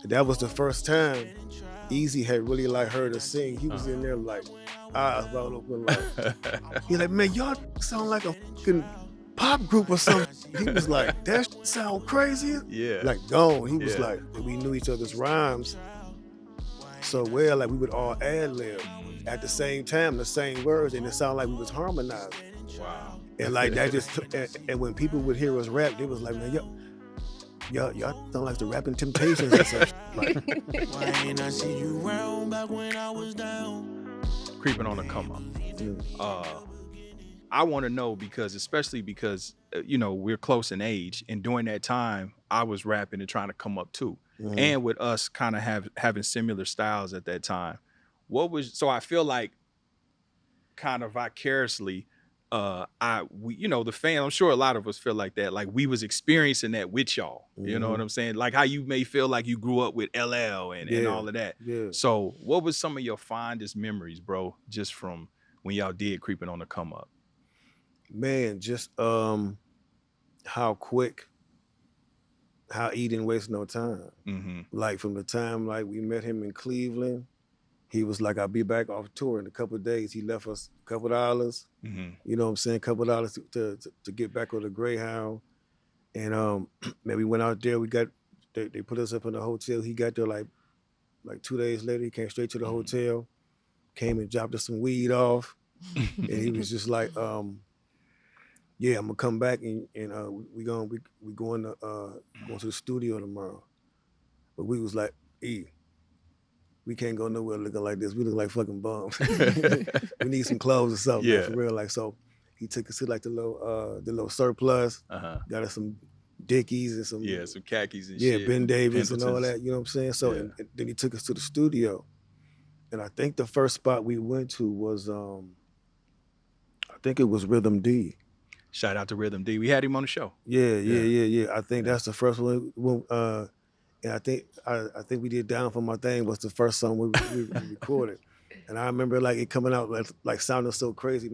that was the first time Easy had really like heard us sing. He was in there like eyes wide open, like he like, man, y'all sound like a fucking pop group or something. He was like, that sound crazy. Yeah. Like gone. He was Yeah. like, we knew each other's rhymes so well, like we would all ad lib at the same time, the same words, and it sounded like we was harmonizing. Wow. And like that just and when people would hear us rap, they was like, man, y'all sound like the rapping Temptations or something. Like, Why ain't I see you round back when I was down? Creeping on the come up. I want to know especially because we're close in age, and during that time I was rapping and trying to come up too, and with us kind of having similar styles at that time. So I feel like kind of vicariously, the fans, I'm sure a lot of us feel like that, like we was experiencing that with y'all. You know what I'm saying? Like how you may feel like you grew up with LL and all of that. Yeah. So what was some of your fondest memories, bro, just from when y'all did Creeping on the Come Up? Man, just how quick, how he didn't waste no time. Like from the time like we met him in Cleveland, he was like, I'll be back off tour in a couple of days. He left us a couple of dollars, you know what I'm saying, a couple of dollars to get back on the Greyhound. And man, we went out there, they put us up in the hotel. He got there like 2 days later. He came straight to the hotel, came and dropped us some weed off. And he was just like, yeah, I'm gonna come back and we going to the studio tomorrow. But we was like, we can't go nowhere looking like this. We look like fucking bums. We need some clothes or something, like, for real. Like, so he took us to like the little surplus, got us some Dickies and some khakis and shit. Ben Davis and all Pendletons. that, you know what I'm saying? So and then he took us to the studio. And I think the first spot we went to was I think it was Rhythm D. Shout out to Rhythm D. We had him on the show. Yeah. I think that's the first one. And I think we did Down for My Thing was the first song we recorded. And I remember like it coming out like sounding so crazy,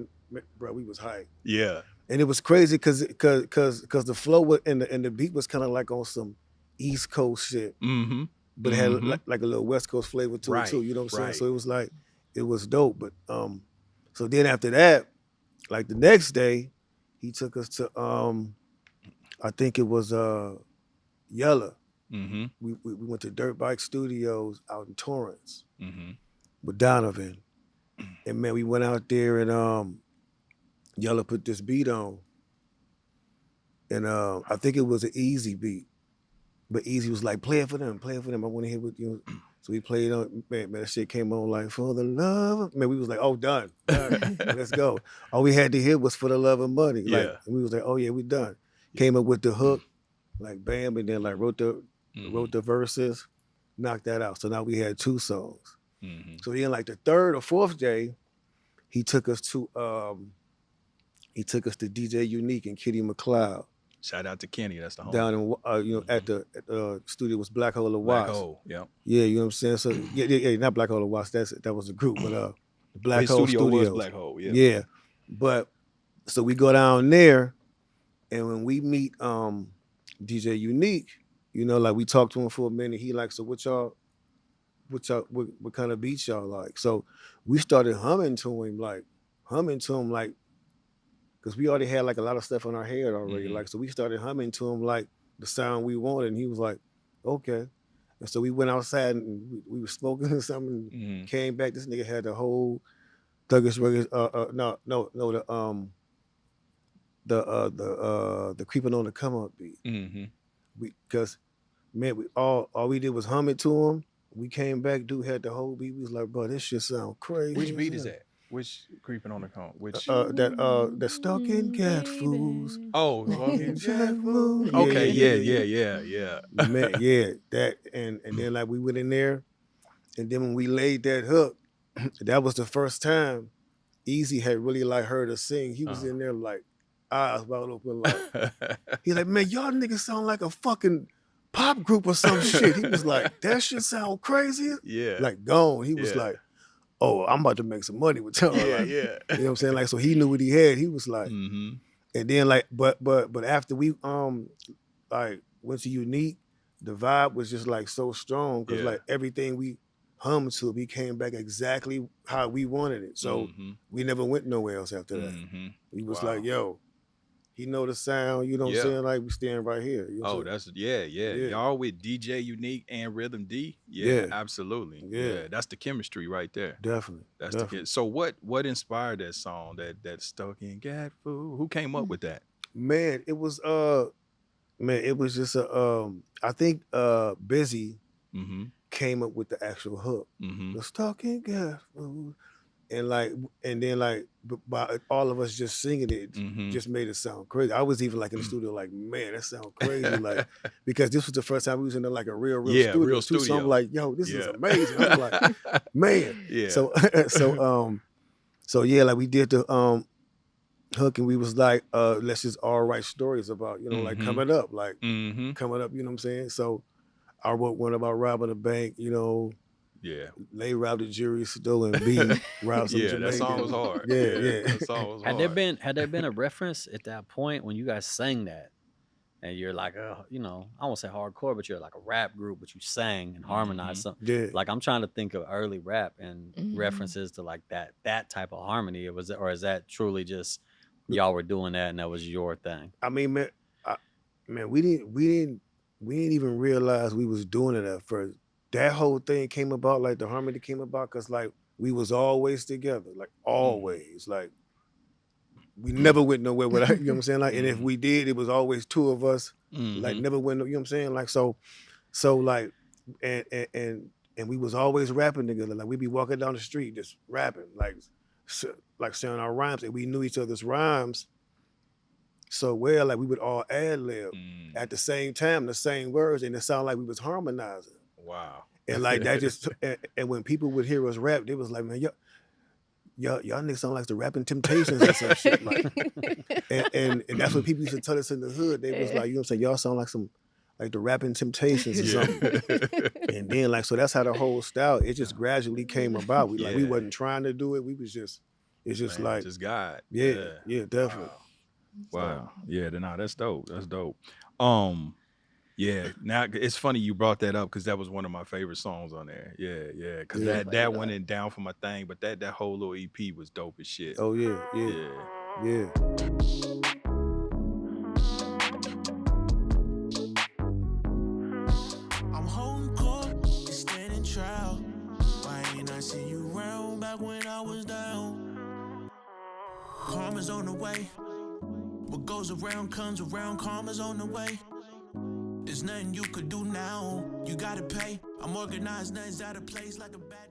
bro. We was hyped. Yeah. And it was crazy because the flow and the beat was kind of like on some East Coast shit, but it had like a little West Coast flavor to it too. You know what I'm saying? So it was like it was dope. But so then after that, like the next day, he took us to I think it was Yella. We went to Dirt Bike Studios out in Torrance with Donovan, and man, we went out there and Yella put this beat on, and I think it was an Easy beat, but Easy was like, play it for them. I want to hear what you. So we played on. Man, that shit came on like For the Love of. Man, we was like, oh, done. Let's go. All we had to hear was For the Love of Money. Like, and we was like, oh yeah, we done. Came up with the hook, like bam, and then like wrote the verses, knocked that out. So now we had 2 songs. So then like the 3rd or 4th day, he took us to DJ Unique and Kitty McLeod. Shout out to Kenny, that's the home. Down in at the studio was Black Hole of Black Wasp. Hole, yeah. Yeah, you know what I'm saying? So yeah, not Black Hole of Wasp, that was a group, but the Black His Hole studio was Studios. Black Hole, yeah. Yeah. But so we go down there, and when we meet DJ Unique, you know, like we talked to him for a minute. He like, so what kind of beats y'all like? So we started humming to him like, because we already had like a lot of stuff in our head already. Like, so we started humming to him like the sound we wanted, and he was like, okay. And so we went outside and we were smoking or something. And came back. This nigga had the whole Thuggish Rugged. The Creepin' on the Come Up beat. Because man, all we did was hum it to him. We came back, dude had the whole beat. We was like, bro, this shit sound crazy. Which beat is that? Which Creeping on the Come? Which that Stalking Cat Fools. Oh, Stalking Cat Fools. Okay, yeah. Man, yeah, that and then like we went in there, and then when we laid that hook, that was the first time Easy had really like heard us sing. He was in there like eyes wide open, like he's like, man, y'all niggas sound like a fucking pop group or some shit. He was like, that shit sound crazy. Yeah. Like gone. He was like, oh, I'm about to make some money with y'all. Yeah, like, yeah. You know what I'm saying? Like, so he knew what he had. He was like, and then like, but after we like went to Unique, the vibe was just like so strong because like everything we hummed to, we came back exactly how we wanted it. So we never went nowhere else after that. We was like, yo, he know the sound, you know what I'm saying? Like we stand right here. You know that's y'all with DJ Unique and Rhythm D. Yeah, absolutely. Yeah, that's the chemistry right there. Definitely. That's the so what inspired that song that Stuck in Gat Food? Who came up with that? Man, it was just I think Busy came up with the actual hook. The Stuck in Gat Food. And then by all of us just singing it, just made it sound crazy. I was even like in the studio, like, man, that sounds crazy, like because this was the first time we was in like a real studio. So I'm like, yo, this is amazing. I'm like, man, so yeah, like we did the hook, and we was like, let's just all write stories about like coming up, you know what I'm saying? So I wrote one about robbing a bank, They robbed the jury, stolen beat, robbed some Jamaican. That song was hard. That song was hard. Had there been a reference at that point when you guys sang that, and you're like, I won't say hardcore, but you're like a rap group, but you sang and harmonized something. Yeah. Like I'm trying to think of early rap and references to like that type of harmony. Or is that truly just y'all were doing that and that was your thing? I mean, man, we didn't even realize we was doing it at first. That whole thing came about, like the harmony came about, because like we was always together, like always. Like we never went nowhere without, you know what I'm saying? Like, and if we did, it was always two of us. Like never went, you know what I'm saying? Like so like, and we was always rapping together. Like we'd be walking down the street just rapping, like saying our rhymes, and we knew each other's rhymes so well. Like we would all ad lib at the same time, the same words, and it sounded like we was harmonizing. Wow. And like that just and when people would hear us rap, they was like, man, y'all niggas sound like the Rapping Temptations or some shit. Like, and that's what people used to tell us in the hood. They was like, you know what I'm saying, y'all sound like the Rapping Temptations or something. And then like, so that's how the whole style, it just gradually came about. We wasn't trying to do it. We was just, it's just like just God. Yeah, definitely. Wow. Yeah, that's dope. That's dope. Yeah, now it's funny you brought that up because that was one of my favorite songs on there. Yeah, because that went in Down for My Thing, but that whole little EP was dope as shit. Oh yeah. I'm home court, standing trial. Why ain't I see you round back when I was down? Karma's on the way. What goes around comes around. Karma's on the way. There's nothing you could do now. You gotta pay. I'm organized, nothing's out of place like a bad